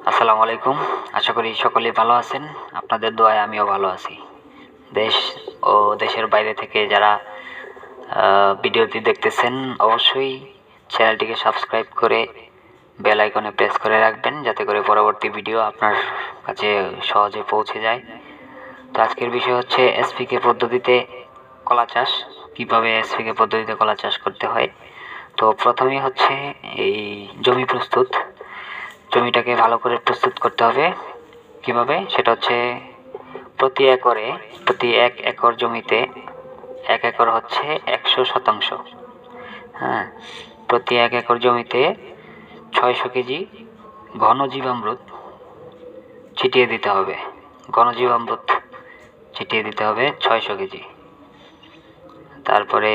আসসালামু আলাইকুম। আশা করি সকলেই ভালো আছেন। আপনাদের দোয়ায় আমিও ভালো আছি। দেশ ও দেশের বাইরে থেকে যারা ভিডিওটি দেখতেছেন অবশ্যই চ্যানেলটিকে সাবস্ক্রাইব করে বেল আইকনে প্রেস করে রাখবেন, যাতে করে পরবর্তী ভিডিও আপনার কাছে সহজে পৌঁছে যায়। তো আজকের বিষয় হচ্ছে এসপিকে পদ্ধতিতে কলা চাষ। কীভাবে এসপিকে পদ্ধতিতে কলা চাষ করতে হয়। তো প্রথমেই হচ্ছে এই জমি প্রস্তুত। জমিটাকে ভালো করে প্রস্তুত করতে হবে। কিভাবে সেটা হচ্ছে প্রতি এক একর জমিতে 1 একর হচ্ছে 100%। হ্যাঁ, প্রতি 1 একর জমিতে 600 কেজি ঘন জীবামৃত ছিটিয়ে দিতে হবে। ঘন জীবামৃত ছিটিয়ে দিতে হবে 600 কেজি। তারপরে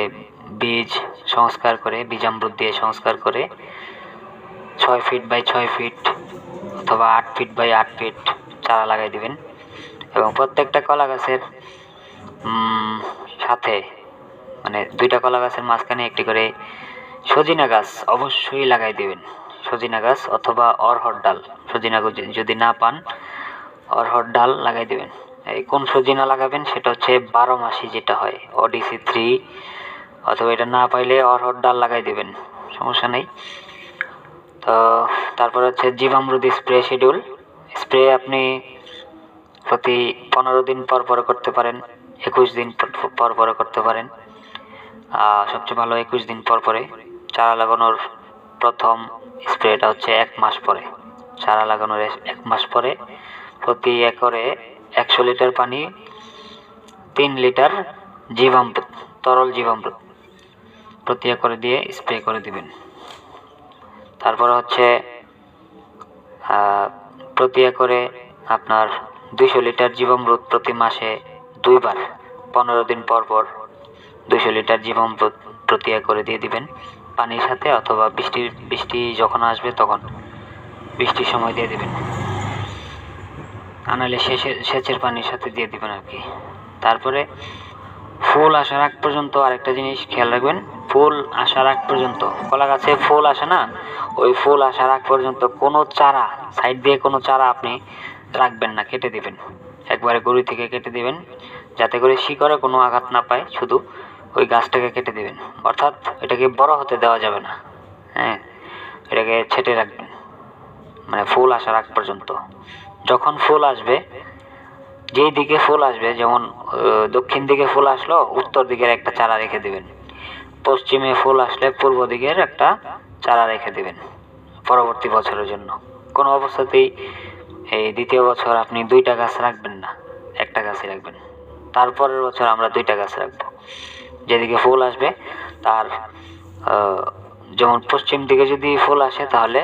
বীজ সংস্কার করে, বীজামৃত দিয়ে সংস্কার করে 6 ফিট বাই 6 ফিট অথবা 8 ফিট বাই 8 ফিট চারা লাগাই দিবেন। এবং প্রত্যেকটা কলা গাছের সাথে, মানে 2টা কলা গাছের মাঝখানে একটি করে সজিনা গাছ অবশ্যই লাগাই দিবেন। সজিনা গাছ অথবা অরহর ডাল, সজিনা যদি না পান অরহর ডাল লাগাই দিবেন। এই কোন সজিনা লাগাবেন সেটা হচ্ছে 12 মাসি যেটা হয়, ওডিসি 3, অথবা এটা না পাইলে অরহর ডাল লাগাই দিবেন, সমস্যা নেই। তো তারপর হচ্ছে জীবামৃত স্প্রে শিডিউল। স্প্রে আপনি প্রতি 15 দিন পর পরে করতে পারেন, 21 দিন পর পরে করতে পারেন। সবচেয়ে ভালো 21 দিন পর পরে। চারা লাগানোর প্রথম স্প্রেটা হচ্ছে 1 মাস পরে। চারা লাগানোর 1 মাস পরে প্রতি একরে 100 লিটার পানি 3 লিটার জীবামৃত, তরল জীবামৃত প্রতি একরে দিয়ে স্প্রে করে দিবেন। তারপর হচ্ছে প্রতি একরে আপনার 200 লিটার জীবামৃত প্রতি মাসে 2 বার 15 দিন পর পর 200 লিটার জীবামৃত প্রতি একরে দিয়ে দিবেন পানির সাথে, অথবা বৃষ্টি যখন আসবে তখন বৃষ্টির সময় দিয়ে দিবেন, আনালে সেচের পানির সাথে দিয়ে দিবেন আর কি। তারপরে ফুল আসার আগ পর্যন্ত আরেকটা জিনিস খেয়াল রাখবেন, ফুল আসার আগ পর্যন্ত, কলা গাছে ফুল আসে না, ওই ফুল আসার আগ পর্যন্ত কোনো চারা, সাইড দিয়ে কোনো চারা আপনি রাখবেন না, কেটে দিবেন। একবারে গুঁড়ি থেকে কেটে দিবেন, যাতে করে শিকড়ে কোনো আঘাত না পায়, শুধু ওই গাছটাকে কেটে দিবেন। অর্থাৎ এটাকে বড় হতে দেওয়া যাবে না, হ্যাঁ, এটাকে ছেটে রাখবেন, মানে ফুল আসার আগ পর্যন্ত। যখন ফুল আসবে, যেই দিকে ফুল আসবে, যেমন দক্ষিণ দিকে ফুল আসলো, উত্তর দিকের একটা চারা রেখে দিবেন। পশ্চিমে ফুল আসলে পূর্ব দিকের একটা চারা রেখে দিবেন পরবর্তী বছরের জন্য। কোনো অবস্থাতেই এই দ্বিতীয় বছর আপনি 2টা গাছ রাখবেন না, একটা গাছই রাখবেন। তারপরের বছর আমরা 2টা গাছ রাখবো। যেদিকে ফুল আসবে তার যেমন পশ্চিম দিকে যদি ফুল আসে, তাহলে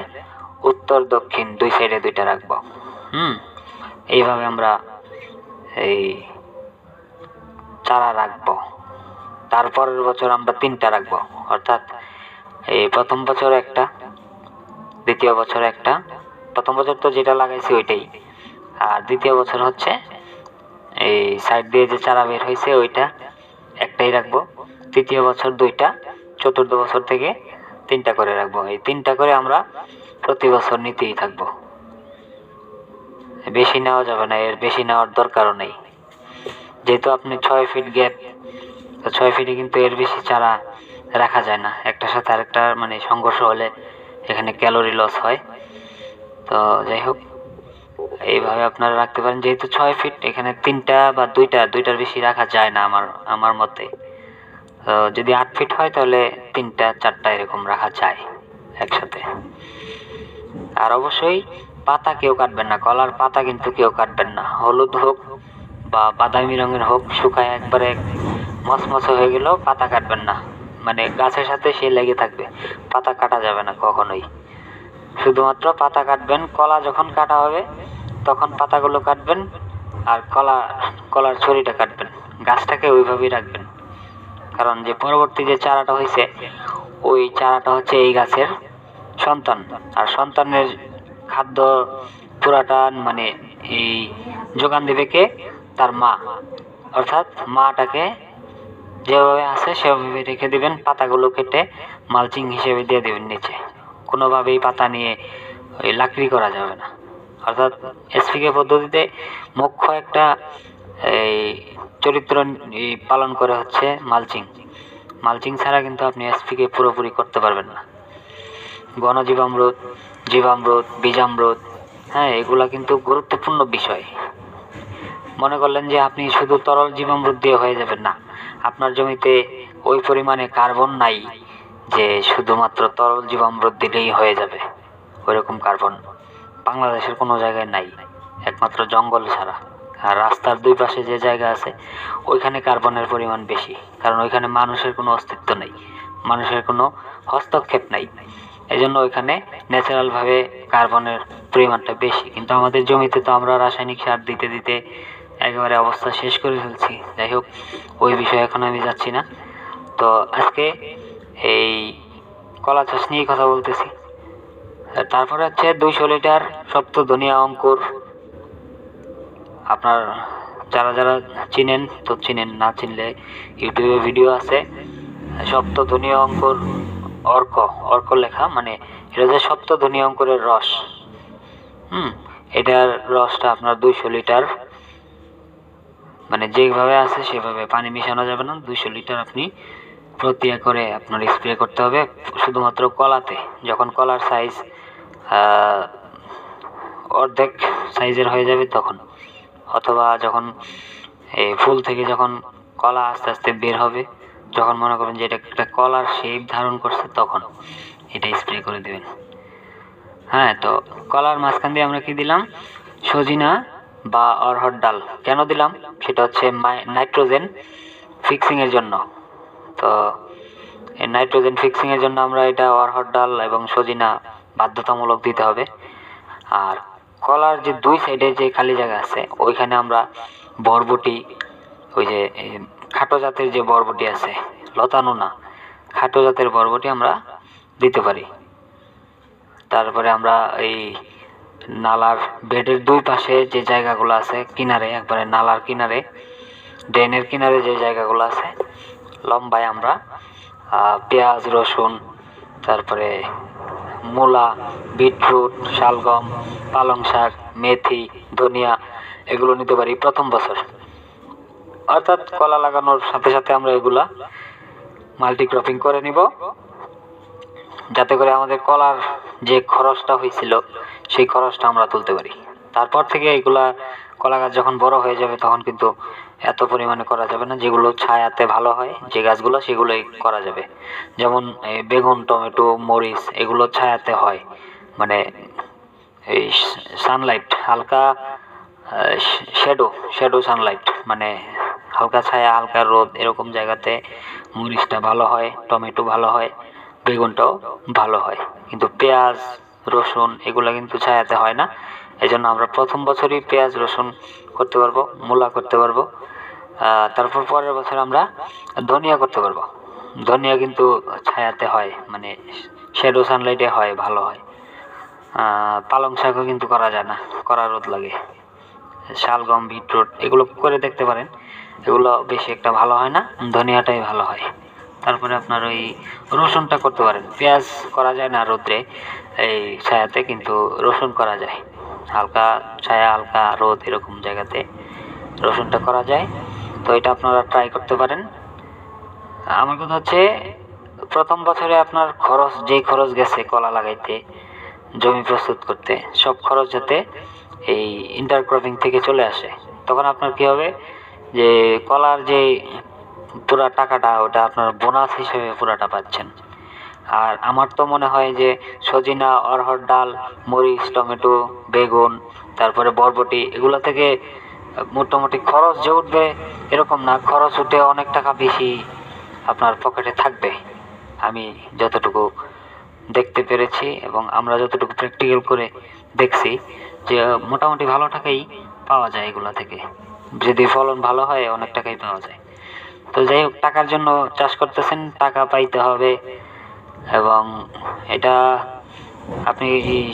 উত্তর দক্ষিণ 2 সাইডে 2টা রাখবো। এইভাবে আমরা এই চারা রাখবো। তারপরের বছর আমরা 3টা রাখবো, অর্থাৎ এই প্রথম বছর একটা, দ্বিতীয় বছর একটা। প্রথম বছর তো যেটা লাগাইছি ওইটাই, আর দ্বিতীয় বছর হচ্ছে এই সাইড দিয়ে যে চারা বের হয়েছে ওইটা একটাই রাখবো। তৃতীয় বছর 2টা, চতুর্থ বছর থেকে 3টা করে রাখবো। এই 3টা করে আমরা প্রতি বছর নিতেই থাকবো। বেশি নেওয়া যাবে না, এর বেশি নেওয়ার দরকারও নেই। যেহেতু আপনি 6 ফিট গ্যাপ, তো 6 ফিটে কিন্তু এর বেশি চারা রাখা যায় না, একটার সাথে আরেকটা মানে সংঘর্ষ হলে এখানে ক্যালোরি লস হয়। তো যাই হোক, এইভাবে আপনারা রাখতে পারেন। যেহেতু 6 ফিট, এখানে 3টা বা 2টার বেশি রাখা যায় না আমার মতে। তো যদি 8 ফিট হয় তাহলে 3টা 4টা এরকম রাখা যায় একসাথে। আর অবশ্যই পাতা কেউ কাটবেন না, কলার পাতা কিন্তু কেউ কাটবেন না। হলুদ হোক বা বাদামি রঙের হোক, শুকায় একবারে মচমচে হয়ে গেলেও পাতা কাটবেন না, মানে গাছের সাথে সে লেগে থাকবে, পাতা কাটা যাবে না কখনোই। শুধুমাত্র পাতা কাটবেন কলা যখন কাটা হবে, তখন পাতাগুলো কাটবেন, আর কলার ছড়িটা কাটবেন। গাছটাকে ওইভাবেই রাখবেন, কারণ যে পরবর্তী যে চারাটা হয়েছে, ওই চারাটা হচ্ছে এই গাছের সন্তান, আর সন্তানের খাদ্য পুরাটা মানে এই যোগান দেবে কে? তার মা। অর্থাৎ মাটাকে যেভাবে আছে সেভাবে রেখে দিবেন, পাতাগুলো কেটে মালচিং হিসেবে দিয়ে দেবেন নিচে। কোনোভাবেই পাতা নিয়ে ওই লাকড়ি করা যাবে না, অর্থাৎ এসপিকে পদ্ধতিতে মুখ্য একটা এই চরিত্র পালন করে হচ্ছে মালচিং। মালচিং ছাড়া কিন্তু আপনি এসপিকে পুরোপুরি করতে পারবেন না। ঘনজীবামৃত, জীবামৃত, বীজামৃত, হ্যাঁ, এগুলা কিন্তু গুরুত্বপূর্ণ বিষয়। মনে করলেন যে আপনি শুধু তরল জীবামৃত দিয়ে হয়ে যাবেন না, আপনার জমিতে ওই পরিমাণে কার্বন নাই যে শুধুমাত্র তরল জীবামৃত দিলেই হয়ে যাবে। ওইরকম কার্বন বাংলাদেশের কোনো জায়গায় নাই, একমাত্র জঙ্গল ছাড়া। আর রাস্তার দুই পাশে যে জায়গা আছে ওইখানে কার্বনের পরিমাণ বেশি, কারণ ওইখানে মানুষের কোনো অস্তিত্ব নেই, মানুষের কোনো হস্তক্ষেপ নাই। এই জন্য ওইখানে ন্যাচারালভাবে কার্বনের পরিমাণটা বেশি। কিন্তু আমাদের জমিতে তো আমরা রাসায়নিক সার দিতে দিতে একেবারে অবস্থা শেষ করে ফেলছি। যাই হোক, ওই বিষয়ে এখন আমি যাচ্ছি না। তো আজকে এই কলা চাষ নিয়েই কথা বলতেছি। তারপরে হচ্ছে 200 লিটার সপ্তধনিয়া অঙ্কুর। আপনার যারা যারা চিনেন তো চিনেন, না চিনলে ইউটিউবে ভিডিও আছে, সপ্তধনিয়া অঙ্কুর অর্ক, অর্ক লেখা, মানে এটা হচ্ছে সপ্তধনিয়া অঙ্কুরের রস। এটার রসটা আপনার 200 লিটার, মানে যেভাবে আছে সেভাবে, পানি মেশানো যাবে না। 200 লিটার আপনি প্রতি একরে আপনার স্প্রে করতে হবে শুধুমাত্র কলাতে। যখন কলার সাইজ অর্ধেক সাইজের হয়ে যাবে তখন, অথবা যখন এই ফুল থেকে যখন কলা আস্তে আস্তে বের হবে, যখন মনে করবেন যে এটা একটা কলার শেপ ধারণ করছে, তখন এটা স্প্রে করে দেবেন। হ্যাঁ, তো কলার মাঝখান দিয়ে আমরা কি দিলাম? সজিনা বা অরহর ডাল। কেন দিলাম সেটা হচ্ছে নাইট্রোজেন ফিক্সিংয়ের জন্য। তো এই নাইট্রোজেন ফিক্সিংয়ের জন্য আমরা এটা অরহর ডাল এবং সজিনা বাধ্যতামূলক দিতে হবে। আর কলার যে দুই সাইডে যে খালি জায়গা আছে ওইখানে আমরা বরবটি, ওই যে খাটো জাতের যে বরবটি আছে, লতানো না, খাটো জাতের বরবটি আমরা দিতে পারি। তারপরে আমরা এই নালার বেডের দুই পাশে যে জায়গাগুলো আছে কিনারে, একবারে নালার কিনারে, ড্রেনের কিনারে যে জায়গাগুলো আছে, লম্বায় আমরা পেঁয়াজ, রসুন, তারপরে মূলা, বিটরুট, শালগম, পালং শাক, মেথি, ধনিয়া এগুলো নিতে পারি প্রথম বছর। অর্থাৎ কলা লাগানোর সাথে সাথে আমরা এগুলা মাল্টিক্রপিং করে নিব, যাতে করে আমাদের কলার যে খরচটা হয়েছিল সেই খরচটা আমরা তুলতে পারি। তারপর থেকে এগুলা কলা গাছ যখন বড় হয়ে যাবে তখন কিন্তু এত পরিমাণে করা যাবে না। যেগুলো ছায়াতে ভালো হয় যে গাছগুলো, সেগুলোই করা যাবে। যেমন বেগুন, টমেটো, মরিচ এগুলো ছায়াতে হয়, মানে এই সানলাইট, হালকা শ্যাডো সানলাইট, মানে হালকা ছায়া হালকা রোদ, এরকম জায়গাতে মরিচটা ভালো হয়, টমেটো ভালো হয়, বেগুনটাও ভালো হয়। কিন্তু পেঁয়াজ, রসুন এগুলো কিন্তু ছায়াতে হয় না। এই জন্য আমরা প্রথম বছরই পেঁয়াজ, রসুন করতে পারবো, মূলা করতে পারবো। তারপর পরের বছর আমরা ধনিয়া করতে পারবো। ধনিয়া কিন্তু ছায়াতে হয়, মানে শ্যাডো সানলাইটে হয়, ভালো হয়। পালং শাকও কিন্তু করা যায় না, করা রোদ লাগে। শালগম, বিটরুট এগুলো করে দেখতে পারেন, এগুলো বেশি একটা ভালো হয় না, ধনিয়াটাই ভালো হয়। তারপরে আপনার ওই রসুনটা করতে পারেন। পেঁয়াজ করা যায় না রোদ্রে, এই ছায়াতে, কিন্তু রসুন করা যায় হালকা ছায়া হালকা রোদ এরকম জায়গাতে, রসুনটা করা যায়। তো এটা আপনারা ট্রাই করতে পারেন। আমার কথা হচ্ছে প্রথম বছরে আপনার খরচ, যেই খরচ গেছে কলা লাগাইতে, জমি প্রস্তুত করতে, সব খরচ যাতে এই ইন্টারক্রপিং থেকে চলে আসে। তখন আপনার কি হবে, যে কলার যে পুরা টাকাটা ওটা আপনার বোনাস হিসেবে পুরাটা পাচ্ছেন। আর আমার তো মনে হয় যে সজিনা, অরহর ডাল, মরিচ, টমেটো, বেগুন, তারপরে বরবটি এগুলো থেকে মোটামুটি খরচ যে উঠবে এরকম না, খরচ উঠে অনেক টাকা বেশি আপনার পকেটে থাকবে। আমি যতটুকু দেখতে পেরেছি এবং আমরা যতটুকু প্র্যাকটিক্যাল করে দেখছি, যে মোটামুটি ভালো টাকাই পাওয়া যায় এগুলো থেকে। যদি ফলন ভালো হয় অনেক টাকাই পাওয়া যায়। তো যাই হোক, টাকার জন্য চাষ করতেছেন, টাকা পাইতে হবে, এবং এটা আপনি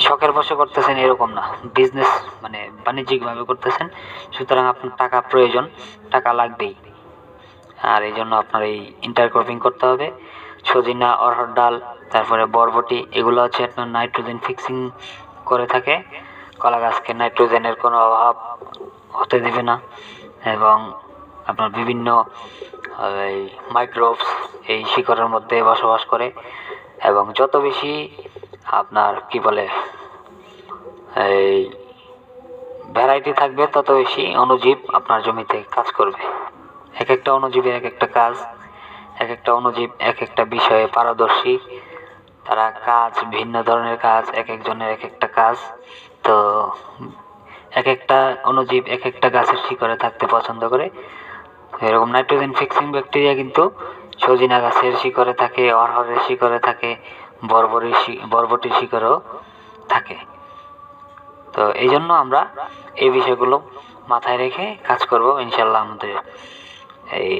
শখের বশে করতেছেন এরকম না, বিজনেস মানে বাণিজ্যিকভাবে করতেছেন, সুতরাং আপনার টাকা প্রয়োজন, টাকা লাগবেই। আর এই জন্য আপনার এই ইন্টারক্রপিং করতে হবে। সজিনা, অরহর ডাল, তারপরে বরবটি এগুলো হচ্ছে আপনার নাইট্রোজেন ফিক্সিং করে থাকে কলা গাছকে নাইট্রোজেনের কোনো অভাব হতে দেবে না, এবং আপনার বিভিন্ন এই মাইক্রোবস এই শিকড়ের মধ্যে বসবাস করে, এবং যত বেশি আপনার কি বলে এই ভ্যারাইটি থাকবে তত বেশি অণুজীব আপনার জমিতে কাজ করবে। এক একটা অণুজীবের এক একটা কাজ, এক একটা অণুজীব এক একটা বিষয়ে পারদর্শী, তারা কাজ ভিন্ন ধরনের কাজ, এক একজনের এক একটা কাজ। তো এক একটা অণুজীব এক একটা গাছের শিকড়ে থাকতে পছন্দ করে। এরকম নাইট্রোজেন ফিক্সিং ব্যাকটেরিয়া কিন্তু সজিনা গাছের শিকড়ে থাকে, অরহরের শিকড়ে থাকে, বরবটির শিকড়েও থাকে। তো এই জন্য আমরা এই বিষয়গুলো মাথায় রেখে কাজ করব, ইনশাল্লাহ আমাদের এই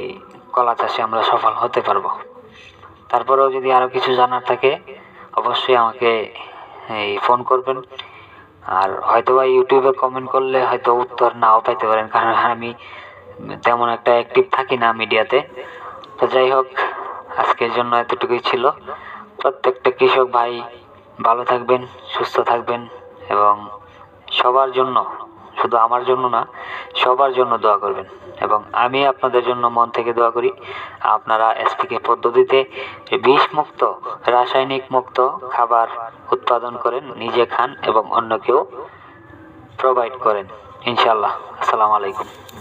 কলা চাষে আমরা সফল হতে পারবো। তারপরেও যদি আরও কিছু জানার থাকে অবশ্যই আমাকে এই ফোন করবেন, আর হয়তো বা ইউটিউবে কমেন্ট করলে হয়তো উত্তর নাও পাইতে পারেন, কারণ আমি তেমন একটা অ্যাক্টিভ থাকি না মিডিয়াতে। তো যাই হোক, আজকের জন্য এতটুকুই ছিল। প্রত্যেকটা কৃষক ভাই ভালো থাকবেন, সুস্থ থাকবেন, এবং সবার জন্য, শুধু আমার জন্য না, সবার জন্য দোয়া করবেন। এবং আমি আপনাদের জন্য মন থেকে দোয়া করি আপনারা এসপিকে পদ্ধতিতে বিষমুক্ত, রাসায়নিক মুক্ত খাবার উৎপাদন করেন, নিজে খান এবং অন্যকেও প্রোভাইড করেন ইনশাআল্লাহ। আসসালামু আলাইকুম।